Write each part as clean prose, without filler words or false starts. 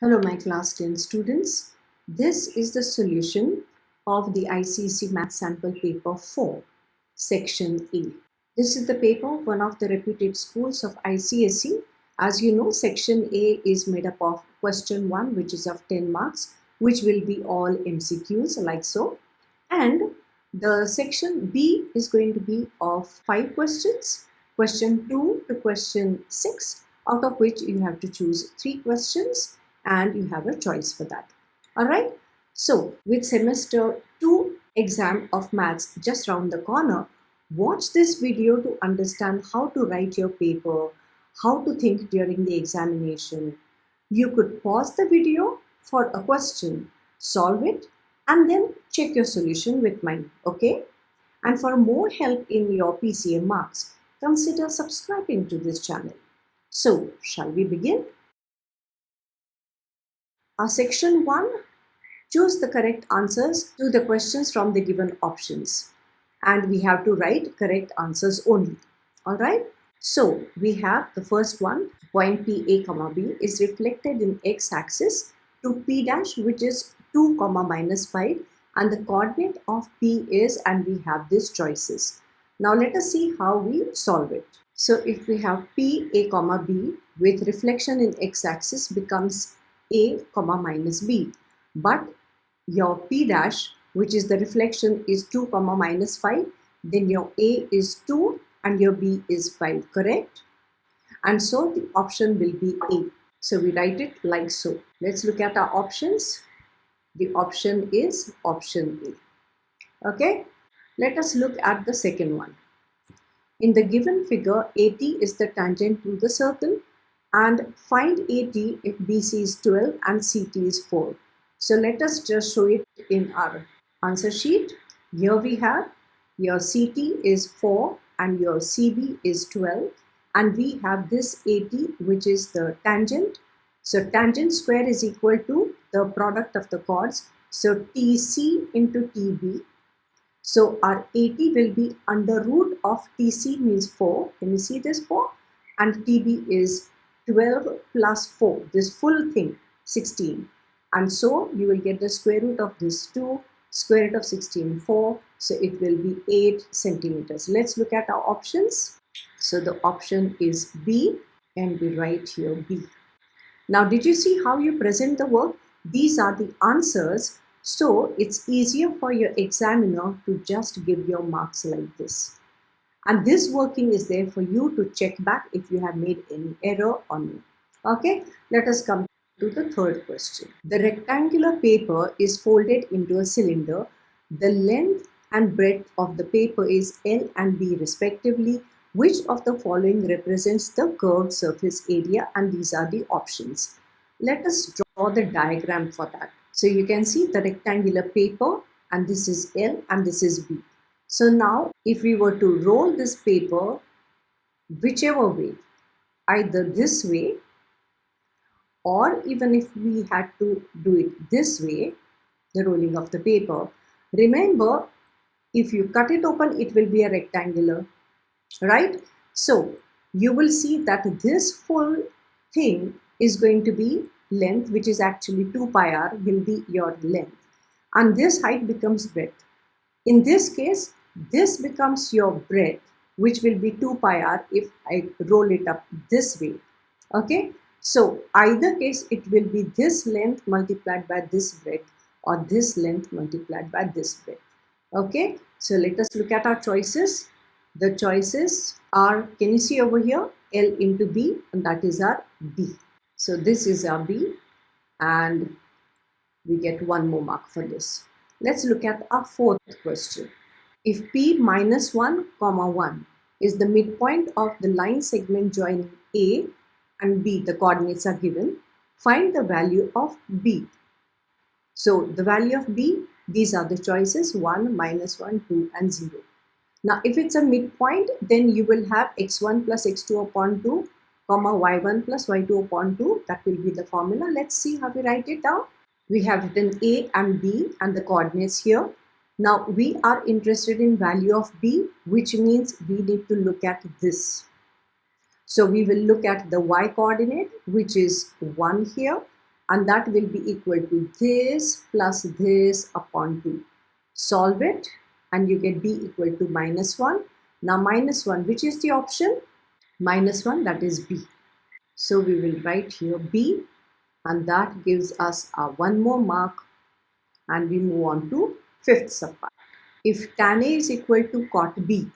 Hello my class 10 students. This is the solution of the ICSE Math Sample Paper 4, Section A. This is the paper of one of the reputed schools of ICSE. As you know, Section A is made up of question 1, which is of 10 marks, which will be all MCQs like so. And the Section B is going to be of 5 questions, question 2 to question 6, out of which you have to choose 3 questions and you have a choice for that. Alright, so with semester 2 exam of maths just round the corner, watch this video to understand how to write your paper, how to think during the examination. You could pause the video for a question, solve it, and then check your solution with mine, okay? And for more help in your PCA marks, consider subscribing to this channel. So, shall we begin? Our section 1, choose the correct answers to the questions from the given options. And we have to write correct answers only. Alright? So, we have the first one, point P A comma B is reflected in x-axis to P dash, which is 2 comma minus 5, and the coordinate of P is, and we have these choices. Now let us see how we solve it. So if we have P A comma B with reflection in x-axis becomes A comma minus B, but your P dash, which is the reflection, is 2 comma minus 5, then your A is 2 and your B is 5, correct? And so the option will be A. So we write it like so. Let's look at our options. The option is option A. Okay, let us look at the second one. In the given figure, AT is the tangent to the circle, and find AT if BC is 12 and CT is 4. So let us just show it in our answer sheet. Here we have your CT is 4 and your CB is 12, and we have this AT, which is the tangent. So tangent square is equal to the product of the chords. So TC into TB. So our AT will be under root of TC means 4. Can you see this 4? And TB is 12 plus 4, this full thing, 16. And so you will get the square root of this 2, square root of 16, 4. So it will be 8 centimeters. Let's look at our options. So the option is B, and we write here B. Now did you see how you present the work? These are the answers. So it's easier for your examiner to just give your marks like this. And this working is there for you to check back if you have made any error or no. Okay, let us come to the third question. The rectangular paper is folded into a cylinder. The length and breadth of the paper is L and B respectively. Which of the following represents the curved surface area? And these are the options. Let us draw the diagram for that. So you can see the rectangular paper, and this is L and this is B. So now if we were to roll this paper whichever way, either this way, or even if we had to do it this way, the rolling of the paper, remember, if you cut it open, it will be a rectangular, right? So you will see that this full thing is going to be length, which is actually 2 pi r will be your length, and this height becomes breadth. In this case, this becomes your breadth, which will be 2 pi r if I roll it up this way. Okay, so either case it will be this length multiplied by this breadth, or this length multiplied by this breadth. Okay, so let us look at our choices. The choices are, can you see over here, L into B, and that is our B. So this is our B, and we get 1 more mark for this. Let's look at our fourth question. If P minus 1 comma 1 is the midpoint of the line segment joining A and B, the coordinates are given, find the value of B. So the value of B, these are the choices, 1, minus 1, 2 and 0. Now if it's a midpoint, then you will have x1 plus x2 upon 2 comma y1 plus y2 upon 2. That will be the formula. Let's see how we write it down. We have written A and B and the coordinates here. Now we are interested in value of B, which means we need to look at this. So we will look at the y coordinate, which is 1 here, and that will be equal to this plus this upon 2. Solve it and you get b equal to -1. Now -1, which is the option? -1, that is b. So we will write here b, and that gives us one more mark, and we move on to fifth subpart. If tan A is equal to cot B,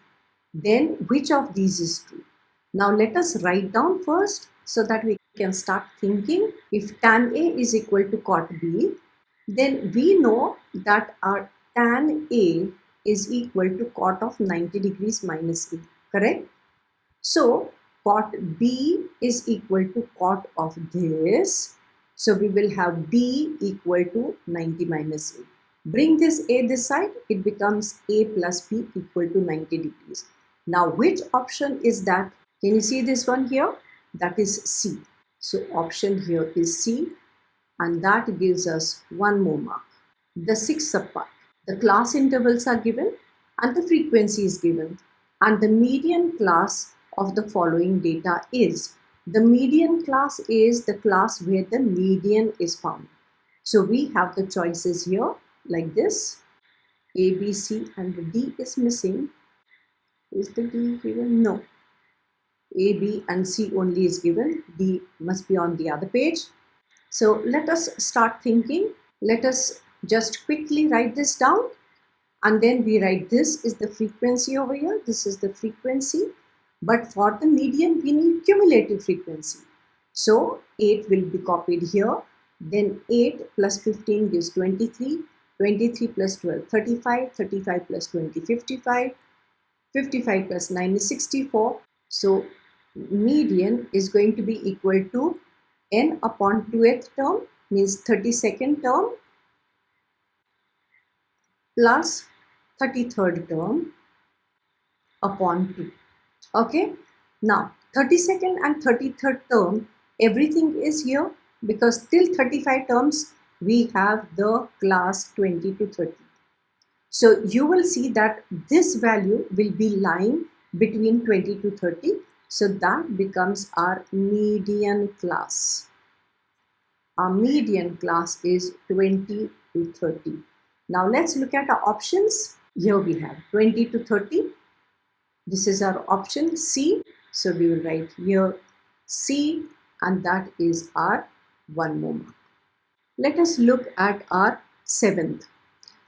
then which of these is true? Now let us write down first so that we can start thinking. If tan A is equal to cot B, then we know that our tan A is equal to cot of 90 degrees minus A, correct? So cot B is equal to cot of this. So we will have B equal to 90 minus A. Bring this A this side, it becomes A plus B equal to 90 degrees. Now which option is that? Can you see this one here? That is C. So option here is C, and that gives us one more mark. The sixth subpart. The class intervals are given and the frequency is given, and the median class of the following data is. The median class is the class where the median is found. So we have the choices here like this. A, B, C, and D is missing. Is the D given? No. A, B, and C only is given. D must be on the other page. So let us start thinking. Let us just quickly write this down, and then we write this is the frequency over here. This is the frequency. But for the median, we need cumulative frequency. So 8 will be copied here. Then 8 plus 15 gives 23. 23 plus 12, 35. 35 plus 20, 55. 55 plus 9 is 64. So median is going to be equal to n upon 2th term, means 32nd term, plus 33rd term upon 2. Okay, now 32nd and 33rd term, everything is here because till 35 terms we have the class 20 to 30. So you will see that this value will be lying between 20 to 30. So that becomes our median class. Our median class is 20 to 30. Now let's look at our options. Here we have 20 to 30. This is our option C. So we will write here C, and that is our one more mark. Let us look at our seventh.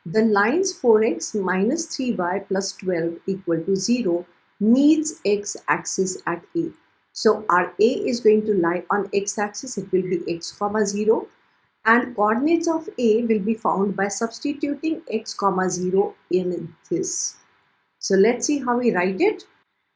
The lines 4x minus 3y plus 12 equal to 0 meets x-axis at A. So our A is going to lie on x-axis. It will be x comma 0, and coordinates of A will be found by substituting x comma 0 in this. So let's see how we write it.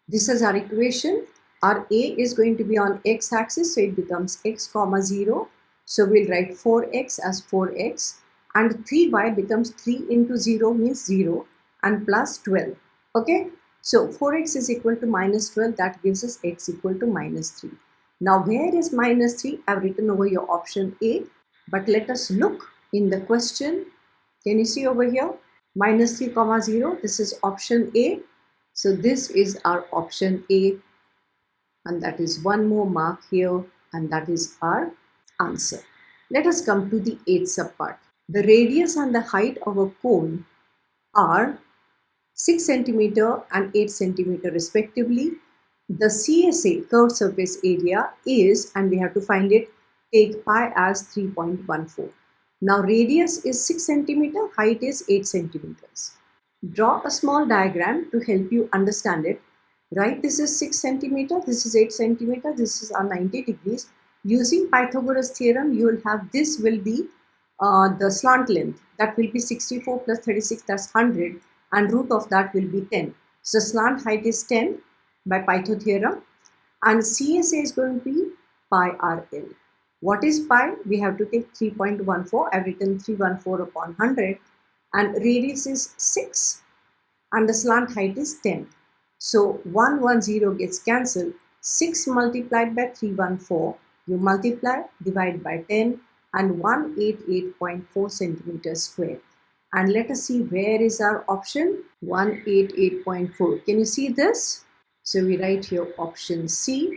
This is our equation. Our A is going to be on x-axis, so it becomes x comma 0. So we'll write 4x as 4x, and 3y becomes 3 into 0 means 0, and plus 12. Okay, so 4x is equal to minus 12. That gives us x equal to minus 3. Now where is minus 3? I've written over your option A, but let us look in the question. Can you see over here? Minus 3 comma 0, this is option A. So this is our option A, and that is one more mark here, and that is our answer. Let us come to the 8th subpart. The radius and the height of a cone are 6 centimeter and 8 centimeter respectively. The CSA, curved surface area, is, and we have to find it, take pi as 3.14. Now radius is 6 centimeter, height is 8 centimeters. Draw a small diagram to help you understand it. Right, this is 6 centimeter, this is 8 centimeter, this is our 90 degrees. Using Pythagoras theorem, you will have this will be the slant length. That will be 64 plus 36, that's 100, and root of that will be 10. So slant height is 10 by Pythagoras theorem, and CSA is going to be pi RL. What is pi? We have to take 3.14. I've written 314 upon 100, and radius is 6, and the slant height is 10. So 110 gets cancelled. 6 multiplied by 314, you multiply, divide by 10, and 188.4 centimeters square. And let us see where is our option. 188.4. Can you see this? So we write here option C,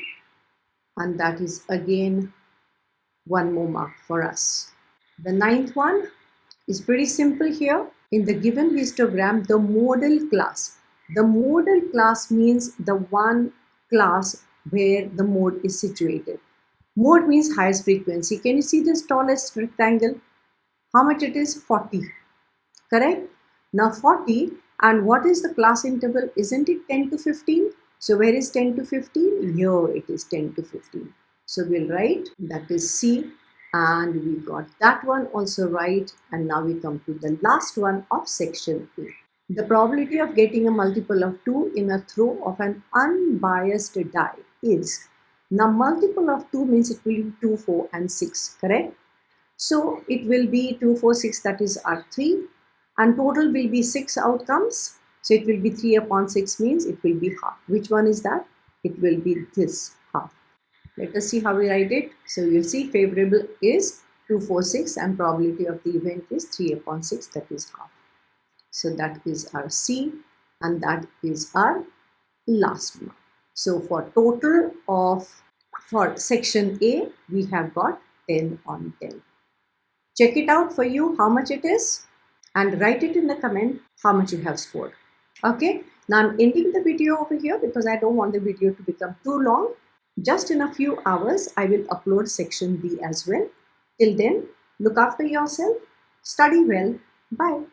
and that is again 1 more mark for us. The 9th one is pretty simple here. In the given histogram, the model class. The model class means the one class where the mode is situated. Mode means highest frequency. Can you see this tallest rectangle? How much it is? 40. Correct? Now 40, and what is the class interval? Isn't it 10 to 15? So where is 10 to 15? Here it is 10 to 15. So we'll write that is C, and we got that one also right. And now we come to the last one of section A. The probability of getting a multiple of 2 in a throw of an unbiased die is, now multiple of 2 means it will be 2, 4 and 6, correct? So it will be 2, 4, 6, that is our 3, and total will be 6 outcomes. So it will be 3 upon 6 means it will be half. Which one is that? It will be this half. Let us see how we write it. So you'll see favorable is 2, 4, 6 and probability of the event is 3 upon 6, that is half. So that is our C, and that is our last one. So for total of, for section A, we have got 10 on 10. Check it out for you how much it is, and write it in the comment how much you have scored. Okay, now I'm ending the video over here because I don't want the video to become too long. Just in a few hours, I will upload section B as well. Till then, look after yourself, study well. Bye.